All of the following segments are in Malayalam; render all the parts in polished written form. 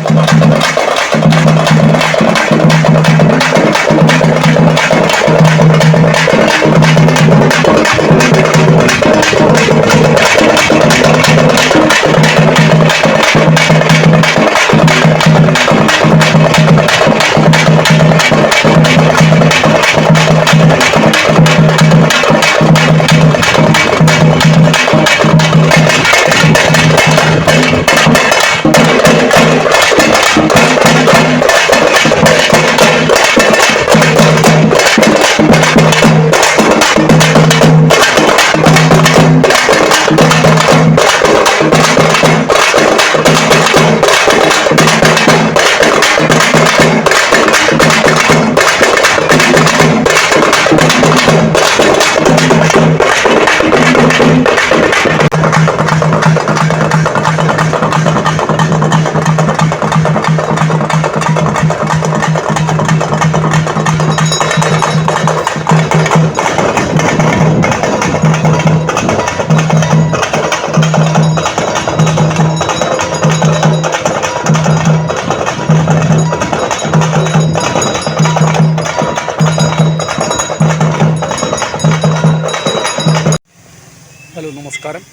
ഹലോ, നമസ്കാരം.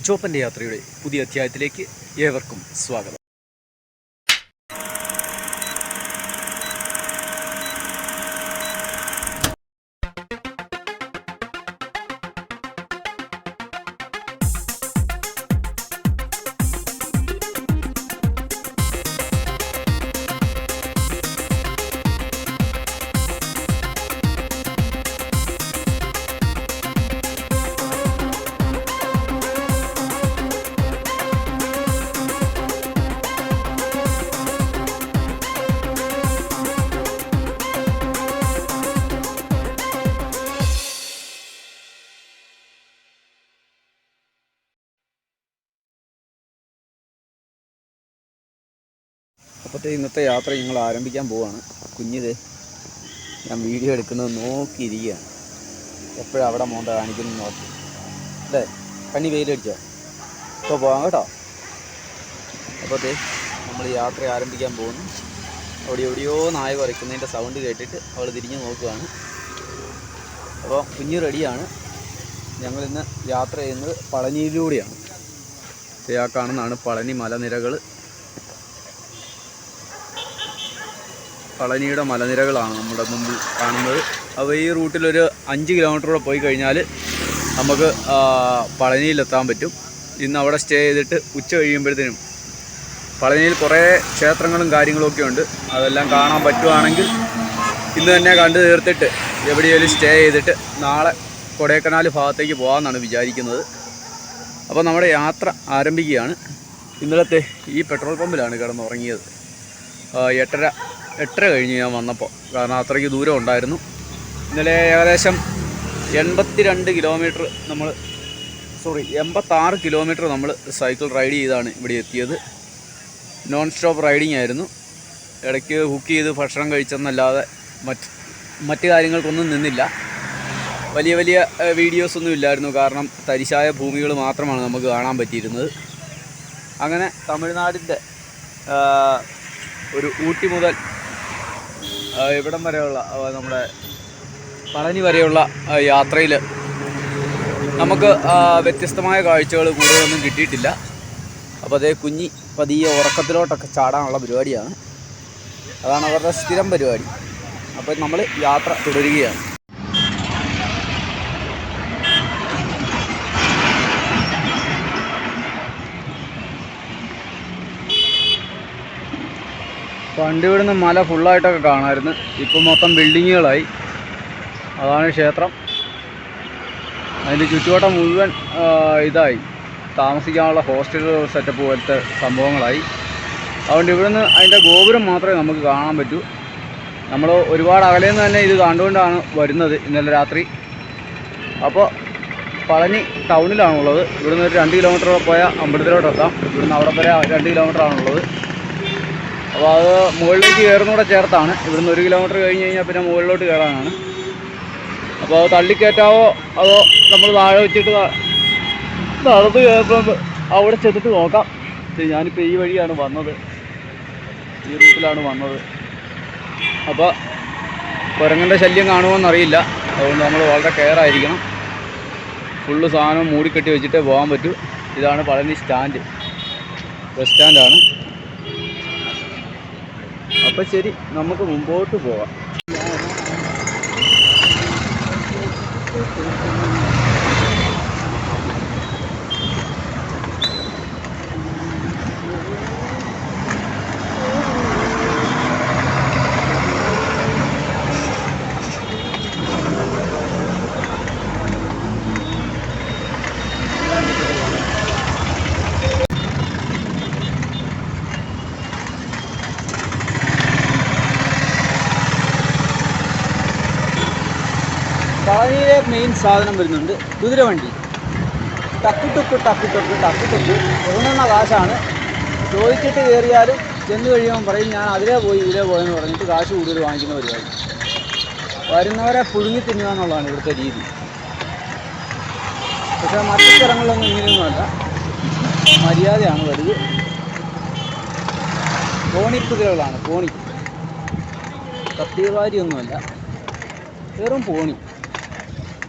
ജോപ്പൻ്റെ യാത്രയുടെ പുതിയ അധ്യായത്തിലേക്ക് ഏവർക്കും സ്വാഗതം. അപ്പോഴത്തെ ഇന്നത്തെ യാത്ര ഞങ്ങൾ ആരംഭിക്കാൻ പോവുകയാണ്. കുഞ്ഞിത് ഞാൻ വീഡിയോ എടുക്കുന്നത് നോക്കിയിരിക്കുകയാണ്. എപ്പോഴും അവിടെ മോന്ത കാണിക്കുന്നു നോക്കി അല്ലേ, കണ്ണി വെയിലടിച്ചോ. ഇപ്പോൾ പോകാം കേട്ടോ. അപ്പോഴത്തെ നമ്മൾ യാത്ര ആരംഭിക്കാൻ പോകുന്നു. അവിടെ എവിടെയോ നായ കുറയ്ക്കുന്നതിൻ്റെ സൗണ്ട് കേട്ടിട്ട് അവൾ തിരിഞ്ഞ് നോക്കുകയാണ്. അപ്പോൾ കുഞ്ഞ് റെഡിയാണ്. ഞങ്ങളിന്ന് യാത്ര ചെയ്യുന്നത് പളനിയിലൂടെയാണ്. ആ കാണുന്നതാണ് പളനി മലനിരകൾ. പളനിയുടെ മലനിരകളാണ് നമ്മുടെ മുമ്പിൽ കാണുന്നത്. അപ്പോൾ ഈ റൂട്ടിലൊരു 5 കിലോമീറ്ററോടെ പോയി കഴിഞ്ഞാൽ നമുക്ക് പളനിയിലെത്താൻ പറ്റും. ഇന്ന് അവിടെ സ്റ്റേ ചെയ്തിട്ട് ഉച്ച കഴിയുമ്പോഴത്തേനും പളനിയിൽ കുറേ ക്ഷേത്രങ്ങളും കാര്യങ്ങളൊക്കെ ഉണ്ട്. അതെല്ലാം കാണാൻ പറ്റുവാണെങ്കിൽ ഇന്ന് തന്നെ കണ്ടു തീർത്തിട്ട് എവിടെയെങ്കിലും സ്റ്റേ ചെയ്തിട്ട് നാളെ കൊടൈക്കനാൽ ഭാഗത്തേക്ക് പോകാമെന്നാണ് വിചാരിക്കുന്നത്. അപ്പോൾ നമ്മുടെ യാത്ര ആരംഭിക്കുകയാണ്. ഇന്നലത്തെ ഈ പെട്രോൾ പമ്പിലാണ് കിടന്നുറങ്ങിയത്. 8:30 കഴിഞ്ഞ് ഞാൻ വന്നപ്പോൾ, കാരണം അത്രയ്ക്ക് ദൂരം ഉണ്ടായിരുന്നു. ഇന്നലെ ഏകദേശം 86 കിലോമീറ്റർ നമ്മൾ സൈക്കിൾ റൈഡ് ചെയ്താണ് ഇവിടെ എത്തിയത്. നോൺ സ്റ്റോപ്പ് റൈഡിങ് ആയിരുന്നു. ഇടയ്ക്ക് ഹുക്ക് ചെയ്ത് ഭക്ഷണം കഴിച്ചെന്നല്ലാതെ മറ്റ് കാര്യങ്ങൾക്കൊന്നും നിന്നില്ല. വലിയ വീഡിയോസൊന്നും ഇല്ലായിരുന്നു, കാരണം തരിശായ ഭൂമികൾ മാത്രമാണ് നമുക്ക് കാണാൻ പറ്റിയിരുന്നത്. അങ്ങനെ തമിഴ്നാടിൻ്റെ ഒരു ഊട്ടി മുതൽ ഇവിടം വരെയുള്ള നമ്മുടെ പളനി വരെയുള്ള യാത്രയിൽ നമുക്ക് വ്യത്യസ്തമായ കാഴ്ചകൾ കൂടുതലൊന്നും കിട്ടിയിട്ടില്ല. അപ്പോൾ അതേ കുഞ്ഞി പതിയെ ഉറക്കത്തിലോട്ടൊക്കെ ചാടാനുള്ള പരിപാടിയാണ്. അതാണ് അവരുടെ സ്ഥിരം പരിപാടി. അപ്പോൾ നമ്മൾ യാത്ര തുടരുകയാണ്. പണ്ട് ഇവിടുന്ന് മല ഫുള്ളായിട്ടൊക്കെ കാണാമായിരുന്നു. ഇപ്പം മൊത്തം ബിൽഡിങ്ങുകളായി. അതാണ് ക്ഷേത്രം. അതിൻ്റെ ചുറ്റുവട്ടം മുഴുവൻ ഇതായി, താമസിക്കാനുള്ള ഹോസ്റ്റൽ സെറ്റപ്പ് പോലത്തെ സംഭവങ്ങളായി. അതുകൊണ്ട് ഇവിടുന്ന് അതിൻ്റെ ഗോപുരം മാത്രമേ നമുക്ക് കാണാൻ പറ്റൂ. നമ്മൾ ഒരുപാട് അകലെ നിന്ന് തന്നെ ഇത് കണ്ടുകൊണ്ടാണ് വരുന്നത് ഇന്നലെ രാത്രി. അപ്പോൾ പളനി ടൗണിലാണുള്ളത്. ഇവിടുന്ന് ഒരു 2 കിലോമീറ്റർ പോയാൽ അമ്പലത്തിലോട്ടെത്താം. ഇവിടുന്ന് അവിടെ വരെ 2 കിലോമീറ്ററാണുള്ളത്. അപ്പോൾ അത് മുകളിലേക്ക് കയറുന്നൂടെ ചേർത്താണ്. ഇവിടുന്ന് 1 കിലോമീറ്റർ കഴിഞ്ഞ് കഴിഞ്ഞാൽ പിന്നെ മുകളിലോട്ട് കയറാനാണ്. അപ്പോൾ അത് തള്ളിക്കയറ്റാവോ അതോ നമ്മൾ താഴെ വെച്ചിട്ട് നടന്ന് കയറുമ്പോൾ അവിടെ ചെന്നിട്ട് നോക്കാം. ഞാനിപ്പോൾ ഈ വഴിയാണ് വന്നത്. ഈ റൂട്ടിലാണ് വന്നത്. അപ്പോൾ കുരങ്ങൻ്റെ ശല്യം കാണുമോയെന്നറിയില്ല. അതുകൊണ്ട് നമ്മൾ വളരെ കെയർ ആയിരിക്കണം. ഫുള്ള് സാധനം മൂടിക്കെട്ടി വെച്ചിട്ടേ പോകാൻ പറ്റൂ. ഇതാണ് പളനി സ്റ്റാൻഡ്, ബസ് സ്റ്റാൻഡാണ്. അപ്പോൾ ശരി, നമുക്ക് മുമ്പോട്ട് പോകാം. പളനിയിലെ മെയിൻ സാധനം വരുന്നുണ്ട് കുതിരവണ്ടി. ടക്കുട്ടുക്ക് ടക്കുട്ടുക്ക് ടക്കുട്ടുക്ക് തോന്നുന്ന കാശാണ്. ചോദിച്ചിട്ട് കയറിയാലും ചെന്ന് കഴിയുമ്പോൾ പറയും ഞാൻ അതിലേ പോയി ഇതിലേ പോയെന്ന് പറഞ്ഞിട്ട് കാശ് കൂടുതൽ വാങ്ങിക്കുന്ന പരിപാടി. വരുന്നവരെ പുഴുങ്ങി തിന്നുക എന്നുള്ളതാണ് ഇവിടുത്തെ രീതി. പക്ഷേ മറ്റു സ്ഥലങ്ങളിലൊന്നും ഇങ്ങനെയൊന്നുമല്ല, മര്യാദയാണ് വലുത്. പോണിക്കുതിരകളാണ്, പോണി, കത്തിവാരിയൊന്നുമല്ല, വെറും പോണി.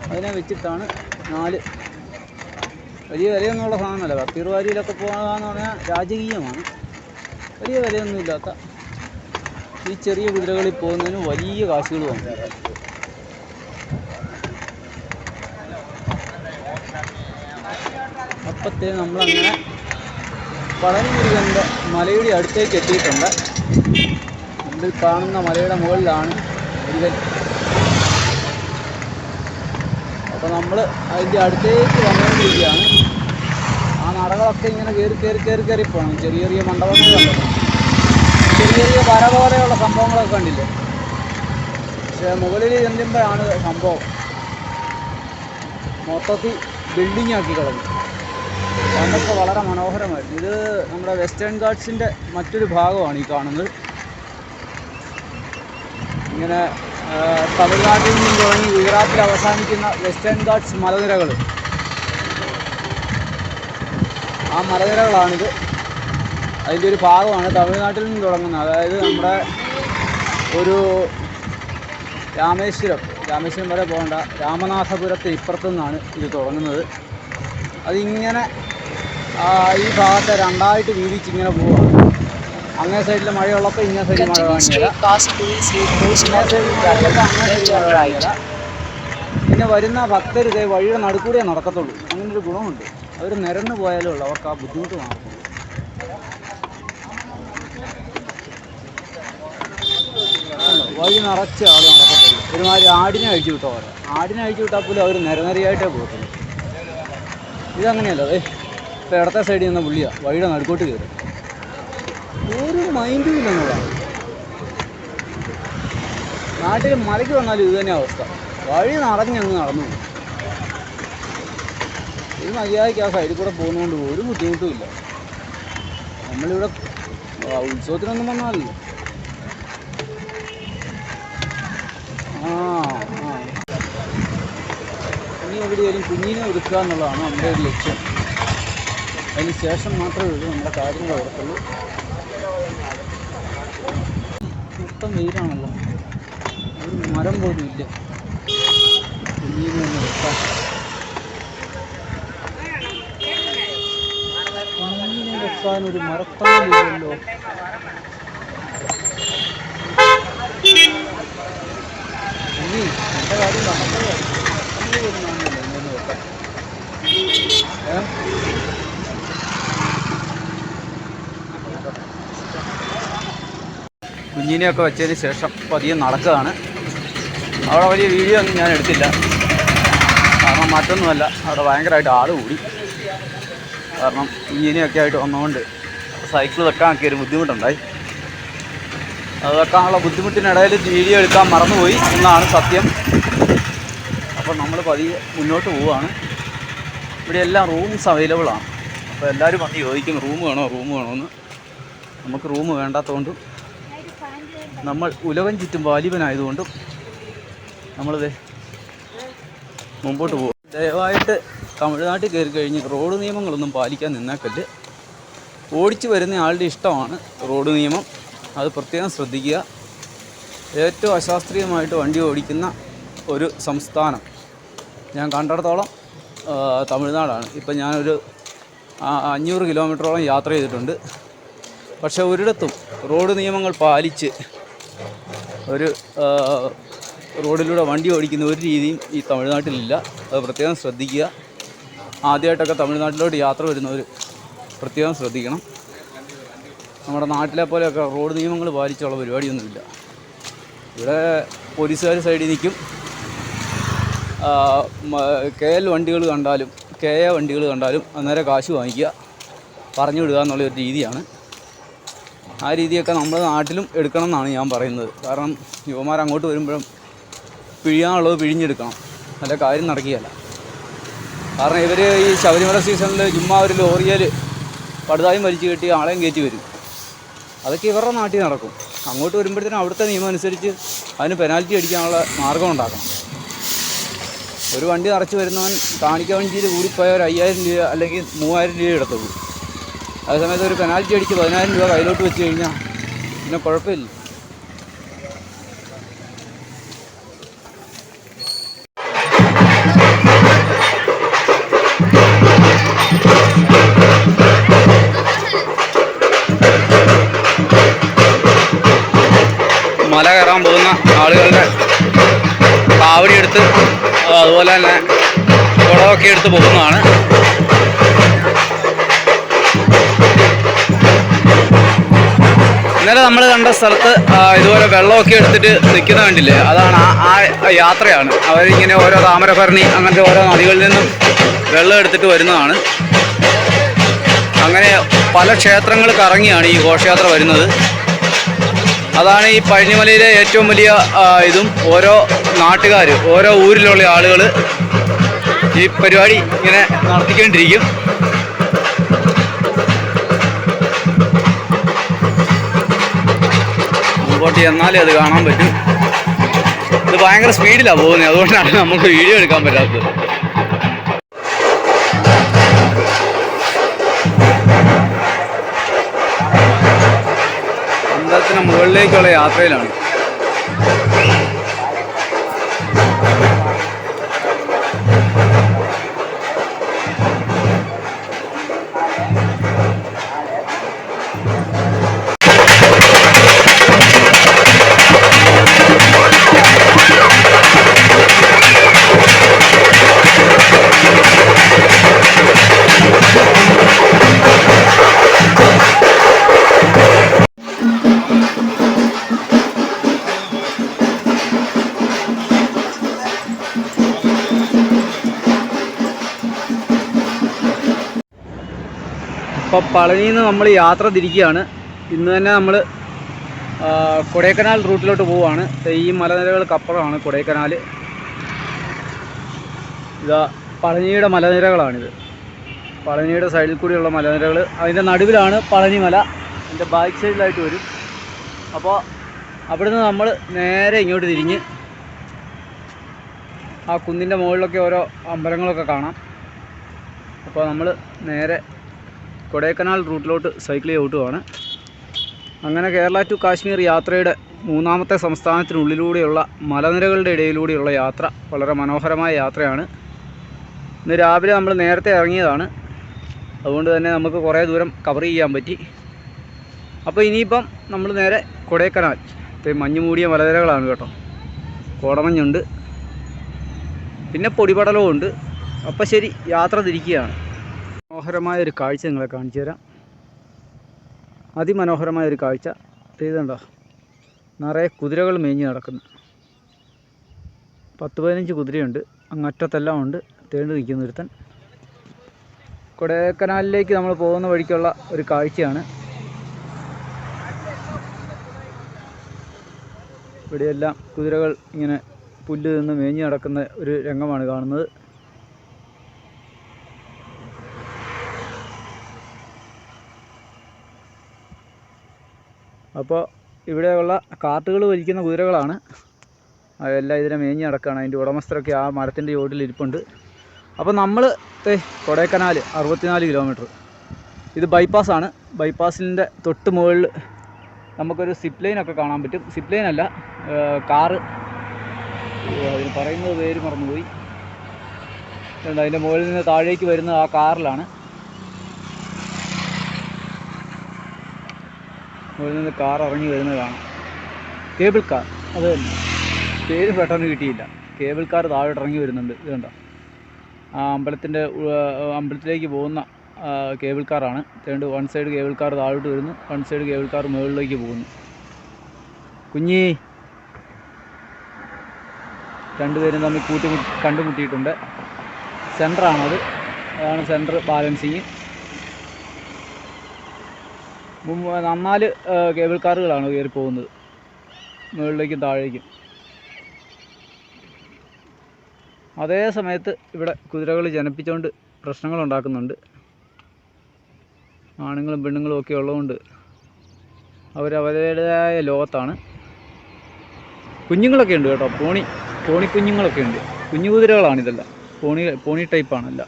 അതിനെ വെച്ചിട്ടാണ് 4 വലിയ വിലയൊന്നുമുള്ള സാധനമല്ല. കത്തീർവാരിയിലൊക്കെ പോകാമെന്ന് പറഞ്ഞാൽ രാജകീയമാണ്. വലിയ വിലയൊന്നുമില്ലാത്ത ഈ ചെറിയ കുതിരകളിൽ പോകുന്നതിന് വലിയ കാശുകൾ വാങ്ങും. അപ്പത്തേ നമ്മളങ്ങനെ പളനി മുരുകൻ്റെ മലയുടെ അടുത്തേക്ക് എത്തിയിട്ടുണ്ട്. മുമ്പിൽ കാണുന്ന മലയുടെ മുകളിലാണ് മുരുകൻ. അപ്പോൾ നമ്മൾ അതിൻ്റെ അടുത്തേക്ക് വന്നുകൊണ്ടിരിക്കുകയാണ്. ആ നടകളൊക്കെ ഇങ്ങനെ കയറി പോകണം. ചെറിയ ചെറിയ മണ്ഡപങ്ങൾ കണ്ടല്ലോ, ചെറിയ ചെറിയ വര പോലെയുള്ള സംഭവങ്ങളൊക്കെ കണ്ടില്ലേ. പക്ഷേ മുകളിൽ ചെല്ലുമ്പോഴാണ് സംഭവം മൊത്തത്തിൽ ബിൽഡിംഗ് ആക്കി കളഞ്ഞു. അതൊക്കെ വളരെ മനോഹരമായിരുന്നു. ഇത് നമ്മുടെ വെസ്റ്റേൺ ഗാട്ട്സിൻ്റെ മറ്റൊരു ഭാഗമാണ് ഈ കാണുന്നത്. ഇങ്ങനെ തമിഴ്നാട്ടിൽ നിന്നും തുടങ്ങി ഗുജറാത്തിൽ അവസാനിക്കുന്ന വെസ്റ്റേൺ ഗാട്ട്സ് മലനിരകൾ, ആ മലനിരകളാണിത്. അതിൻ്റെ ഒരു ഭാഗമാണ് തമിഴ്നാട്ടിൽ നിന്ന് തുടങ്ങുന്നത്. അതായത് നമ്മുടെ ഒരു രാമേശ്വരം വരെ പോകേണ്ട രാമനാഥപുരത്തിന് ഇപ്പുറത്തു നിന്നാണ് ഇത് തുടങ്ങുന്നത്. അതിങ്ങനെ ഈ ഭാഗത്തെ 2ആയിട്ട് വീതിച്ചിങ്ങനെ പോവുകയാണ്. അങ്ങേ സൈഡിൽ മഴയുള്ളപ്പോൾ ഇങ്ങേ സൈഡിൽ മഴ കാണില്ല, പിന്നെ വരുന്ന ഭക്തർ ഇതേ വഴിയുടെ നടുക്കൂടെ നടക്കത്തുള്ളൂ. അങ്ങനൊരു ഗുണമുണ്ട്. അവർ നിരന്ന് പോയാലേ ഉള്ളൂ അവർക്ക് ആ ബുദ്ധിമുട്ട് മാറത്തുള്ളൂ. വഴി നിറച്ച് ആൾ നടക്കത്തുള്ളൂ. ഒരുമാതിരി ആടിനെ അഴിച്ചു വിട്ടോ പോലെ. ആടിനെ അഴിച്ചു വിട്ടാൽ പോലും അവർ നിരനിരയായിട്ടേ പോകത്തുള്ളൂ. ഇതങ്ങനെയല്ല. ഇപ്പോൾ ഇടത്തെ സൈഡിൽ നിന്ന് പുള്ളിയാണ് വഴിയുടെ നടുക്കോട്ട് കയറി. ഒരു മൈൻഡും ഇല്ലെന്നുള്ളതാണ്. നാട്ടിൽ മലയ്ക്ക് വന്നാലും ഇത് തന്നെ അവസ്ഥ. വഴി നിറഞ്ഞങ്ങ് നടന്നു പോകും. ഇത് മര്യാദയ്ക്ക് ആ സൈഡിൽ കൂടെ പോകുന്നതുകൊണ്ട് ഒരു ബുദ്ധിമുട്ടും ഇല്ല. നമ്മളിവിടെ ഉത്സവത്തിനൊന്നും വന്നാലല്ലോ. ഇനി എവിടെയായാലും കുഞ്ഞിനെ ഒതുക്കുക എന്നുള്ളതാണ് നമ്മുടെ ഒരു ലക്ഷ്യം. അതിന് ശേഷം മാത്രമേ ഉള്ളൂ നമ്മുടെ കാര്യങ്ങൾ ഓർത്തുള്ളൂ. മൊത്തം വെയിലാണല്ലോ, ഒരു മരം പോലും ഇല്ല കുഞ്ഞിനെ ഒന്ന് വെക്കാൻ. കുഞ്ഞിനെ വെക്കാനൊരു മരത്താനില്ലല്ലോ. കുഞ്ഞി എൻ്റെ കാര്യം നടന്നത് ഇങ്ങനെ വെക്കാൻ. കുഞ്ഞിനെയൊക്കെ വെച്ചതിന് ശേഷം പതിയെ നടക്കുകയാണ്. അവിടെ വലിയ വീഡിയോ ഒന്നും ഞാൻ എടുത്തില്ല, കാരണം മറ്റൊന്നുമല്ല, അവിടെ ഭയങ്കരമായിട്ട് ആൾ കൂടി. കാരണം കുഞ്ഞിനെയൊക്കെ ആയിട്ട് വന്നുകൊണ്ട് സൈക്കിൾ വെക്കാനൊക്കെ ഒരു ബുദ്ധിമുട്ടുണ്ടായി. അത് വെക്കാനുള്ള ബുദ്ധിമുട്ടിനിടയിൽ വീഡിയോ എടുക്കാൻ മറന്നുപോയി എന്നാണ് സത്യം. അപ്പോൾ നമ്മൾ പതിയെ മുന്നോട്ട് പോവുകയാണ്. ഇവിടെ എല്ലാം റൂംസ് അവൈലബിൾ ആണ്. അപ്പോൾ എല്ലാവരും വന്ന് ചോദിക്കും റൂം വേണോ എന്ന്. നമുക്ക് റൂം വേണ്ടാത്തതുകൊണ്ടും നമ്മൾ ഉലകം ചുറ്റും വാലിബനായതുകൊണ്ടും നമ്മളിത് മുമ്പോട്ട് പോകും. ദയവായിട്ട് തമിഴ്നാട്ടിൽ കയറി കഴിഞ്ഞ് റോഡ് നിയമങ്ങളൊന്നും പാലിക്കാൻ നിന്നേക്കല്ല്. ഓടിച്ചു വരുന്ന ആളുടെ ഇഷ്ടമാണ് റോഡ് നിയമം. അത് പ്രത്യേകം ശ്രദ്ധിക്കുക. ഏറ്റവും അശാസ്ത്രീയമായിട്ട് വണ്ടി ഓടിക്കുന്ന ഒരു സംസ്ഥാനം ഞാൻ കണ്ടിടത്തോളം തമിഴ്നാടാണ്. ഇപ്പം ഞാനൊരു 500 കിലോമീറ്ററോളം യാത്ര ചെയ്തിട്ടുണ്ട്. പക്ഷേ ഒരിടത്തും റോഡ് നിയമങ്ങൾ പാലിച്ച് ഒരു റോഡിലൂടെ വണ്ടി ഓടിക്കുന്ന ഒരു രീതിയും ഈ തമിഴ്നാട്ടിലില്ല. അത് പ്രത്യേകം ശ്രദ്ധിക്കുക. ആദ്യമായിട്ടൊക്കെ തമിഴ്നാട്ടിലോട്ട് യാത്ര വരുന്നവർ പ്രത്യേകം ശ്രദ്ധിക്കണം. നമ്മുടെ നാട്ടിലെ പോലെയൊക്കെ റോഡ് നിയമങ്ങൾ പാലിച്ചുള്ള പരിപാടിയൊന്നുമില്ല. ഇവിടെ പോലീസുകാർ സൈഡിൽ നിൽക്കും. KL വണ്ടികൾ കണ്ടാലും KA വണ്ടികൾ കണ്ടാലും അന്നേരം കാശ് വാങ്ങിക്കുക, പറഞ്ഞു വിടുക എന്നുള്ളൊരു രീതിയാണ്. ആ രീതിയൊക്കെ നമ്മുടെ നാട്ടിലും എടുക്കണം എന്നാണ് ഞാൻ പറയുന്നത്. കാരണം യുവമാർ അങ്ങോട്ട് വരുമ്പോഴും പിഴിയാനുള്ളത് പിഴിഞ്ഞെടുക്കണം, നല്ല കാര്യം നടക്കുകയല്ല. കാരണം ഇവർ ഈ ശബരിമല സീസണിൽ ചുമ്മാ ഒരു ലോറിയിൽ പടുതായും വലിച്ചു കെട്ടി ആളെയും കയറ്റി വരും. അതൊക്കെ ഇവരുടെ നാട്ടിൽ നടക്കും. അങ്ങോട്ട് വരുമ്പോഴത്തേനും അവിടുത്തെ നിയമം അനുസരിച്ച് അതിന് പെനാൽറ്റി അടിക്കാനുള്ള മാർഗം ഉണ്ടാക്കണം. ഒരു വണ്ടി നിറച്ച് വരുന്നവൻ കാണിക്ക വണ്ടിയിൽ കൂടിപ്പോയ ഒരു 5000 രൂപ അല്ലെങ്കിൽ 3000 രൂപ എടുത്തുള്ളൂ. അതേസമയത്ത് ഒരു പെനാൽറ്റി അടിച്ച് 10000 രൂപ കയ്യിലോട്ട് വെച്ച് കഴിഞ്ഞാൽ പിന്നെ കുഴപ്പമില്ല. മല കയറാൻ പോകുന്ന ആളുകളുടെ കാവടി എടുത്ത് അതുപോലെ തന്നെ കുടമൊക്കെ എടുത്ത് പോകുന്നതാണ്. ഇന്നലെ നമ്മൾ കണ്ട സ്ഥലത്ത് ഇതുപോലെ വെള്ളമൊക്കെ എടുത്തിട്ട് നിൽക്കുന്ന കണ്ടില്ലേ, അതാണ് ആ യാത്രയാണ്. അവരിങ്ങനെ ഓരോ താമരഭരണി അങ്ങനത്തെ ഓരോ നദികളിൽ നിന്നും വെള്ളം എടുത്തിട്ട് വരുന്നതാണ്. അങ്ങനെ പല ക്ഷേത്രങ്ങൾ കറങ്ങിയാണ് ഈ ഘോഷയാത്ര വരുന്നത്. അതാണ് ഈ പഴനിമലയിലെ ഏറ്റവും വലിയ ഇതും. ഓരോ നാട്ടുകാർ, ഓരോ ഊരിലുള്ള ആളുകൾ ഈ പരിപാടി ഇങ്ങനെ നടത്തിക്കൊണ്ടിരിക്കും. മുമ്പോട്ട് ചെന്നാലേ അത് കാണാൻ പറ്റും. ഇത് ഭയങ്കര സ്പീഡിലാണ് പോകുന്നത്, അതുകൊണ്ടാണ് നമുക്ക് വീഡിയോ എടുക്കാൻ പറ്റാത്തത്. അമ്പലത്തിന് മുകളിലേക്കുള്ള യാത്രയിലാണ്. അപ്പോൾ പളനിയിൽ നിന്ന് നമ്മൾ യാത്ര തിരിക്കുകയാണ്. ഇന്ന് തന്നെ നമ്മൾ കൊടൈക്കനാൽ റൂട്ടിലോട്ട് പോവുകയാണ്. ഈ മലനിരകൾക്കപ്പുറമാണ് കൊടൈക്കനാൽ. ഇതാ പളനിയുടെ മലനിരകളാണിത്. പളനിയുടെ സൈഡിൽ കൂടിയുള്ള മലനിരകൾ. അതിൻ്റെ നടുവിലാണ് പളനി മല. അതിൻ്റെ ബാക്ക് സൈഡിലായിട്ട് വരും. അപ്പോൾ അവിടുന്ന് നമ്മൾ നേരെ ഇങ്ങോട്ട് തിരിഞ്ഞ് ആ കുന്നിൻ്റെ മുകളിലൊക്കെ ഓരോ അമ്പലങ്ങളൊക്കെ കാണാം. അപ്പോൾ നമ്മൾ നേരെ കൊടൈക്കനാൽ റൂട്ടിലോട്ട് സൈക്കിൾ ചവിട്ടുകയാണ്. അങ്ങനെ കേരള ടു കാശ്മീർ യാത്രയുടെ 3ാമത്തെ സംസ്ഥാനത്തിനുള്ളിലൂടെയുള്ള മലനിരകളുടെ ഇടയിലൂടെയുള്ള യാത്ര വളരെ മനോഹരമായ യാത്രയാണ്. ഇന്ന് രാവിലെ നമ്മൾ നേരത്തെ ഇറങ്ങിയതാണ്, അതുകൊണ്ട് തന്നെ നമുക്ക് കുറേ ദൂരം കവർ ചെയ്യാൻ പറ്റി. അപ്പോൾ ഇനിയിപ്പം നമ്മൾ നേരെ കൊടൈക്കനാൽ. മഞ്ഞ് മൂടിയ മലനിരകളാണ് കേട്ടോ. കോടമഞ്ഞുണ്ട്, പിന്നെ പൊടിപടലവും ഉണ്ട്. അപ്പോൾ ശരി, യാത്ര തിരിക്കുകയാണ്. മനോഹരമായൊരു കാഴ്ച നിങ്ങളെ കാണിച്ചു തരാം. അതിമനോഹരമായൊരു കാഴ്ച. ഇതുണ്ടോ, നിറയെ കുതിരകൾ മേഞ്ഞ് നടക്കുന്നു. 10-15 കുതിരയുണ്ട്. അങ്ങറ്റത്തെല്ലാം ഉണ്ട്. തേണ്ട് നിൽക്കുന്ന ഒരുത്തൻ. കൊടൈക്കനാലിലേക്ക് നമ്മൾ പോകുന്ന വഴിക്കുള്ള ഒരു കാഴ്ചയാണ്. ഇവിടെയെല്ലാം കുതിരകൾ ഇങ്ങനെ പുല്ല് നിന്ന് മേഞ്ഞ് നടക്കുന്ന ഒരു രംഗമാണ് കാണുന്നത്. അപ്പോൾ ഇവിടെയുള്ള കാട്ടുകൾ വലിക്കുന്ന കുതിരകളാണ്. അതെല്ലാം ഇതിനെ മേഞ്ഞ് നടക്കുകയാണ്. അതിൻ്റെ ഉടമസ്ഥരൊക്കെ ആ മരത്തിൻ്റെ ചോട്ടിൽ ഇരിപ്പുണ്ട്. അപ്പോൾ നമ്മൾ കൊടൈക്കനാൽ 64 കിലോമീറ്റർ. ഇത് ബൈപ്പാസാണ്. ബൈപ്പാസിൻ്റെ തൊട്ട് മുകളിൽ നമുക്കൊരു സിപ്പ് ലൈനൊക്കെ കാണാൻ പറ്റും. സിപ്പ് ലൈനല്ല, കാറ്, അതിന് പറയുന്നത് പേര് മറന്നുപോയി. അതിൻ്റെ മുകളിൽ നിന്ന് താഴേക്ക് വരുന്നത് ആ കാറിലാണ്. മുകളിൽ നിന്ന് കാർ ഇറങ്ങി വരുന്നത് കാണാം. കേബിൾ കാർ, അത് തന്നെ, പേര് പെട്ടെന്ന് കിട്ടിയില്ല. കേബിൾ കാർ താഴോട്ട് ഇറങ്ങി വരുന്നുണ്ട്. ഇത് കണ്ടോ, ആ അമ്പലത്തിലേക്ക് പോകുന്ന കേബിൾ കാറാണ്. വൺ സൈഡ് കേബിൾ കാർ താഴോട്ട് വരുന്നു, വൺ സൈഡ് കേബിൾ കാർ മുകളിലേക്ക് പോകുന്നു. കുഞ്ഞി രണ്ടുപേരും തമ്മിൽ കണ്ടുമുട്ടിയിട്ടുണ്ട്. സെൻറ്ററാണത്, അതാണ് സെൻറ്റർ ബാലൻസിങ്. 4 കേബിൾ കാറുകളാണ് കയറി പോകുന്നത്, മുകളിലേക്കും താഴേക്കും. അതേ സമയത്ത് ഇവിടെ കുതിരകൾ ജനിപ്പിച്ചുകൊണ്ട് പ്രശ്നങ്ങളുണ്ടാക്കുന്നുണ്ട്. ആണുങ്ങളും പെണ്ണുങ്ങളും ഒക്കെ ഉള്ളതുകൊണ്ട് അവരവരുടേതായ ലോകത്താണ്. കുഞ്ഞുങ്ങളൊക്കെ ഉണ്ട് കേട്ടോ, പോണി കുഞ്ഞുങ്ങളൊക്കെ ഉണ്ട്. കുഞ്ഞു കുതിരകളാണിതെല്ലാം, പോണി ടൈപ്പാണല്ല.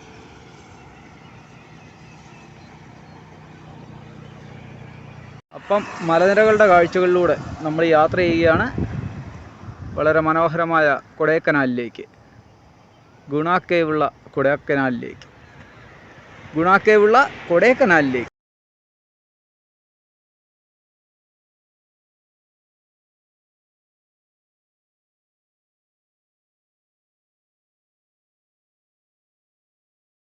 അപ്പം മലനിരകളുടെ കാഴ്ചകളിലൂടെ നമ്മൾ യാത്ര ചെയ്യുകയാണ് വളരെ മനോഹരമായ കൊടൈക്കനാലിലേക്ക്, ഗുണ കേവുള്ള കൊടൈക്കനാലിലേക്ക്.